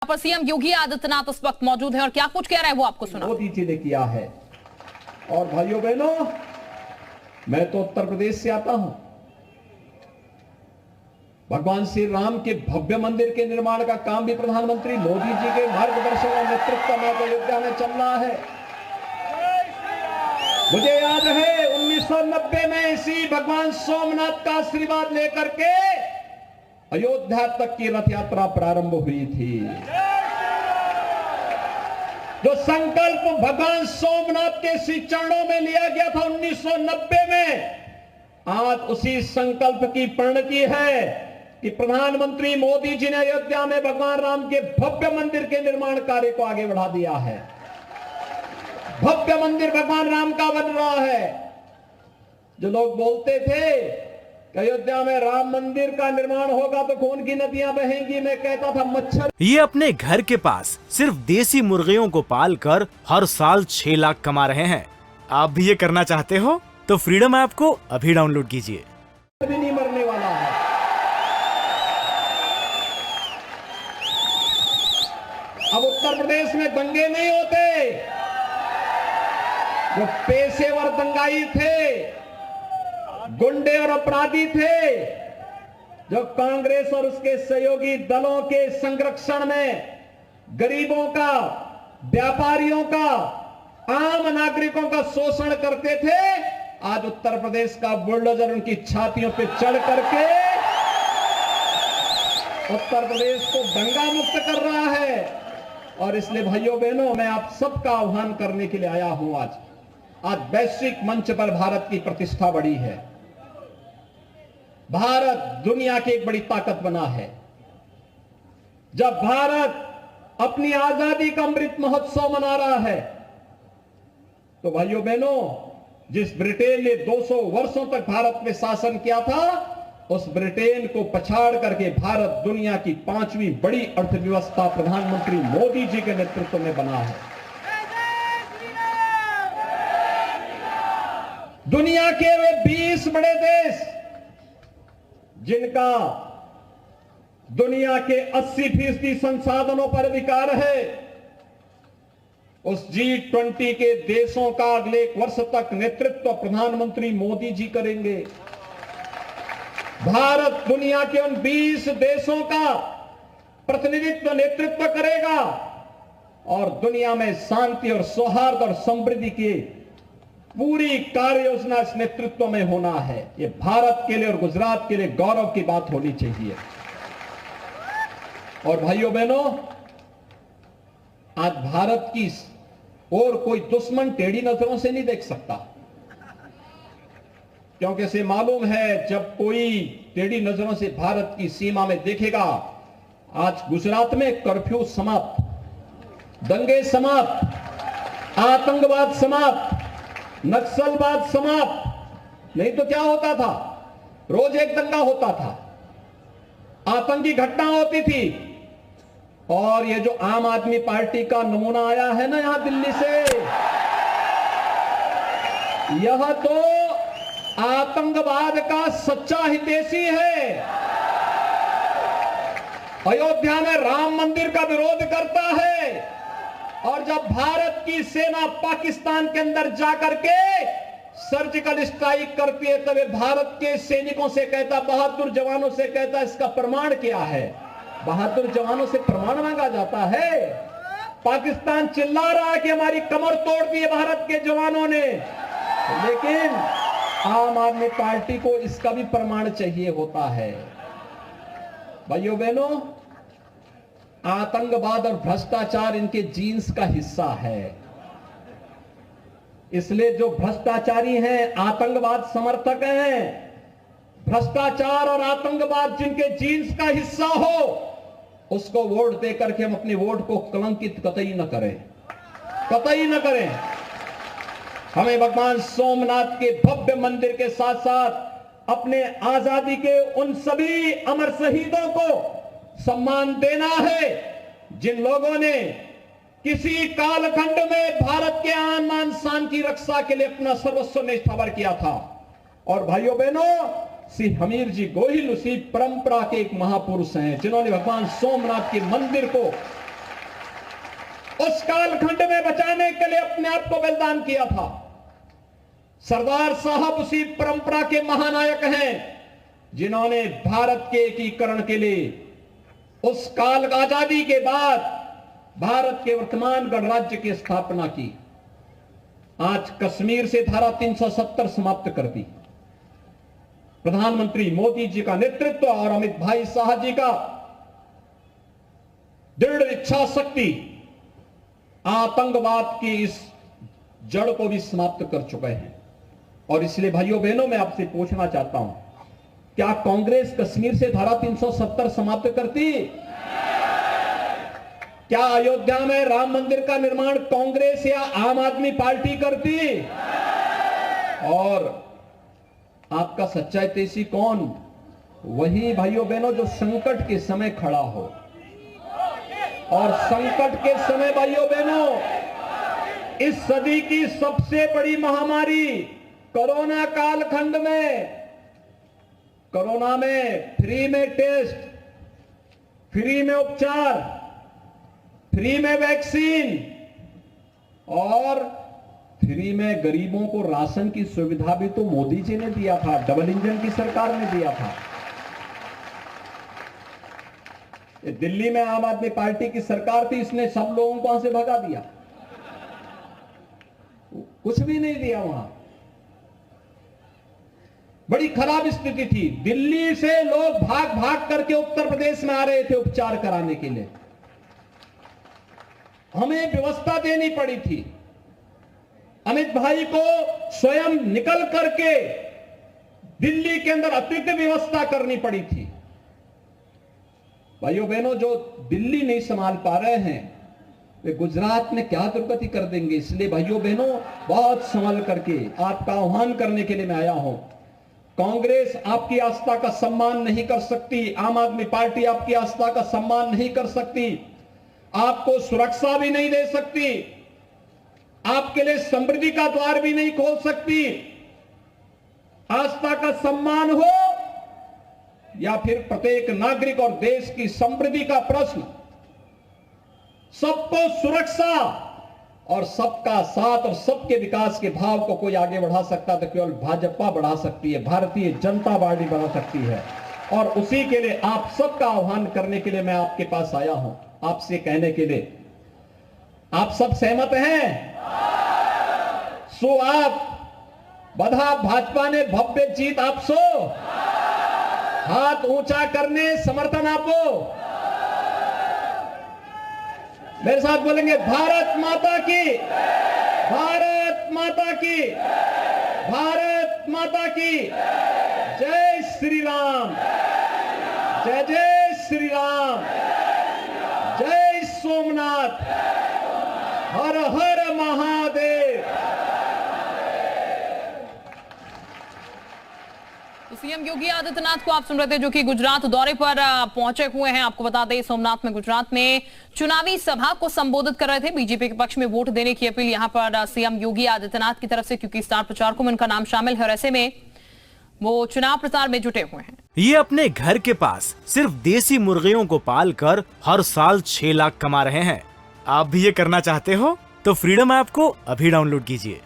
पर सीएम योगी आदित्यनाथ इस वक्त मौजूद है और क्या कुछ कह रहे हैं वो आपको सुना। मोदी जी ने किया है। और भाइयों बहनों, मैं तो उत्तर प्रदेश से आता हूं। भगवान श्री राम के भव्य मंदिर के निर्माण का काम भी प्रधानमंत्री मोदी जी के मार्गदर्शन और नेतृत्व में अयोध्या में चल रहा है। मुझे याद है 1990 में इसी भगवान सोमनाथ का आशीर्वाद लेकर के अयोध्या तक की रथ यात्रा प्रारंभ हुई थी। जो संकल्प भगवान सोमनाथ के श्री चरणों में लिया गया था 1990 में, आज उसी संकल्प की परिणति है कि प्रधानमंत्री मोदी जी ने अयोध्या में भगवान राम के भव्य मंदिर के निर्माण कार्य को आगे बढ़ा दिया है। भव्य मंदिर भगवान राम का बन रहा है। जो लोग बोलते थे कि अयोध्या में राम मंदिर का निर्माण होगा तो खून की नदियां बहेंगी, मैं कहता था मच्छर। ये अपने घर के पास सिर्फ देसी मुर्गियों को पालकर हर साल 6 लाख कमा रहे हैं। आप भी ये करना चाहते हो तो फ्रीडम ऐप को अभी डाउनलोड कीजिए। भी नहीं मरने वाला है। अब उत्तर प्रदेश में दंगे नहीं होते। जो पेशेवर दंगाई थे, गुंडे और अपराधी थे, जो कांग्रेस और उसके सहयोगी दलों के संरक्षण में गरीबों का, व्यापारियों का, आम नागरिकों का शोषण करते थे, आज उत्तर प्रदेश का बुलडोजर उनकी छातियों पे चढ़ करके उत्तर प्रदेश को दंगा मुक्त कर रहा है। और इसलिए भाइयों बहनों, मैं आप सबका आह्वान करने के लिए आया हूं। आज वैश्विक मंच पर भारत की प्रतिष्ठा बढ़ी है। भारत दुनिया की एक बड़ी ताकत बना है। जब भारत अपनी आजादी का अमृत महोत्सव मना रहा है, तो भाइयों बहनों, जिस ब्रिटेन ने 200 वर्षों तक भारत में शासन किया था, उस ब्रिटेन को पछाड़ करके भारत दुनिया की 5वीं बड़ी अर्थव्यवस्था प्रधानमंत्री मोदी जी के नेतृत्व में बना है। दुनिया के वे 20 बड़े देश जिनका दुनिया के 80% संसाधनों पर अधिकार है, उस G20 के देशों का अगले 1 वर्ष तक नेतृत्व प्रधानमंत्री मोदी जी करेंगे। भारत दुनिया के उन 20 देशों का प्रतिनिधित्व नेतृत्व करेगा और दुनिया में शांति और सौहार्द और समृद्धि की पूरी कार्य योजना इस नेतृत्व में होना है। ये भारत के लिए और गुजरात के लिए गौरव की बात होनी चाहिए। और भाइयों बहनों, आज भारत की और कोई दुश्मन टेढ़ी नजरों से नहीं देख सकता, क्योंकि इसे मालूम है जब कोई टेढ़ी नजरों से भारत की सीमा में देखेगा। आज गुजरात में कर्फ्यू समाप्त, दंगे समाप्त, आतंकवाद समाप्त, नक्सलवाद समाप्त। नहीं तो क्या होता था? रोज एक दंगा होता था, आतंकी घटना होती थी। और ये जो आम आदमी पार्टी का नमूना आया है ना यहां दिल्ली से, यह तो आतंकवाद का सच्चा हितैषी है। अयोध्या में राम मंदिर का विरोध करता है, और जब भारत की सेना पाकिस्तान के अंदर जाकर के सर्जिकल स्ट्राइक करती है, तब भारत के सैनिकों से कहता, बहादुर जवानों से कहता, इसका प्रमाण क्या है? बहादुर जवानों से प्रमाण मांगा जाता है। पाकिस्तान चिल्ला रहा है कि हमारी कमर तोड़ दी है भारत के जवानों ने, लेकिन आम आदमी पार्टी को इसका भी प्रमाण चाहिए होता है। भाइयों बहनों, आतंकवाद और भ्रष्टाचार इनके जीन्स का हिस्सा है। इसलिए जो भ्रष्टाचारी हैं, आतंकवाद समर्थक हैं, भ्रष्टाचार और आतंकवाद जिनके जीन्स का हिस्सा हो, उसको वोट देकर के हम अपने वोट को कलंकित कतई न करें, कतई न करें। हमें भगवान सोमनाथ के भव्य मंदिर के साथ साथ अपने आजादी के उन सभी अमर शहीदों को सम्मान देना है, जिन लोगों ने किसी कालखंड में भारत के आन मान शान की रक्षा के लिए अपना सर्वस्व निष्ठावर किया था। और भाइयों बहनों, श्री हमीर जी गोहिल उसी परंपरा के एक महापुरुष हैं, जिन्होंने भगवान सोमनाथ के मंदिर को उस कालखंड में बचाने के लिए अपने आप को बलिदान किया था। सरदार साहब उसी परंपरा के महानायक हैं जिन्होंने भारत के एकीकरण के लिए उस काल आजादी के बाद भारत के वर्तमान गणराज्य की स्थापना की। आज कश्मीर से धारा 370 समाप्त कर दी। प्रधानमंत्री मोदी जी का नेतृत्व और अमित भाई शाह जी का दृढ़ इच्छा शक्ति आतंकवाद की इस जड़ को भी समाप्त कर चुके हैं। और इसलिए भाइयों बहनों, मैं आपसे पूछना चाहता हूं, क्या कांग्रेस कश्मीर से धारा 370 समाप्त करती? क्या अयोध्या में राम मंदिर का निर्माण कांग्रेस या आम आदमी पार्टी करती? और आपका सच्चा हितैषी कौन? वही भाइयों बहनों जो संकट के समय खड़ा हो। और संकट के समय भाइयों बहनों, इस सदी की सबसे बड़ी महामारी कोरोना कालखंड में, कोरोना में फ्री में टेस्ट, फ्री में उपचार, फ्री में वैक्सीन और फ्री में गरीबों को राशन की सुविधा भी तो मोदी जी ने दिया था, डबल इंजन की सरकार ने दिया था। ये दिल्ली में आम आदमी पार्टी की सरकार थी, इसने सब लोगों को वहां से भगा दिया, कुछ भी नहीं दिया वहां। बड़ी खराब स्थिति थी। दिल्ली से लोग भाग भाग करके उत्तर प्रदेश में आ रहे थे उपचार कराने के लिए। हमें व्यवस्था देनी पड़ी थी। अमित भाई को स्वयं निकल करके दिल्ली के अंदर अतिरिक्त व्यवस्था करनी पड़ी थी। भाइयों बहनों, जो दिल्ली नहीं संभाल पा रहे हैं वे गुजरात में क्या दुर्गति कर देंगे। इसलिए भाइयों बहनों, बहुत संभल करके आपका आह्वान करने के लिए मैं आया हूं। कांग्रेस आपकी आस्था का सम्मान नहीं कर सकती, आम आदमी पार्टी आपकी आस्था का सम्मान नहीं कर सकती, आपको सुरक्षा भी नहीं दे सकती, आपके लिए समृद्धि का द्वार भी नहीं खोल सकती। आस्था का सम्मान हो या फिर प्रत्येक नागरिक और देश की समृद्धि का प्रश्न, सबको सुरक्षा और सबका साथ और सबके विकास के भाव को कोई आगे बढ़ा सकता तो केवल भाजपा बढ़ा सकती है, भारतीय जनता पार्टी बढ़ा सकती है। और उसी के लिए आप सबका आह्वान करने के लिए मैं आपके पास आया हूं, आपसे कहने के लिए, आप सब सहमत हैं? सो आप बधा भाजपा ने भव्य जीत आप सो हाथ ऊंचा करने समर्थन आपो। मेरे साथ बोलेंगे, भारत माता की, भारत माता की, भारत माता की जय श्री राम, जय जय श्री राम, जय सोमनाथ, हर हर महादेव। तो सीएम योगी आदित्यनाथ को आप सुन रहे थे, जो कि गुजरात दौरे पर पहुंचे हुए हैं। आपको बता दें, सोमनाथ में गुजरात में चुनावी सभा को संबोधित कर रहे थे। बीजेपी के पक्ष में वोट देने की अपील यहां पर सीएम योगी आदित्यनाथ की तरफ से, क्योंकि स्टार प्रचारकों में उनका नाम शामिल है और ऐसे में वो चुनाव प्रचार में जुटे हुए हैं। ये अपने घर के पास सिर्फ देसी मुर्गियों को पाल कर हर साल 6 लाख कमा रहे हैं। आप भी ये करना चाहते हो तो फ्रीडम ऐप को अभी डाउनलोड कीजिए।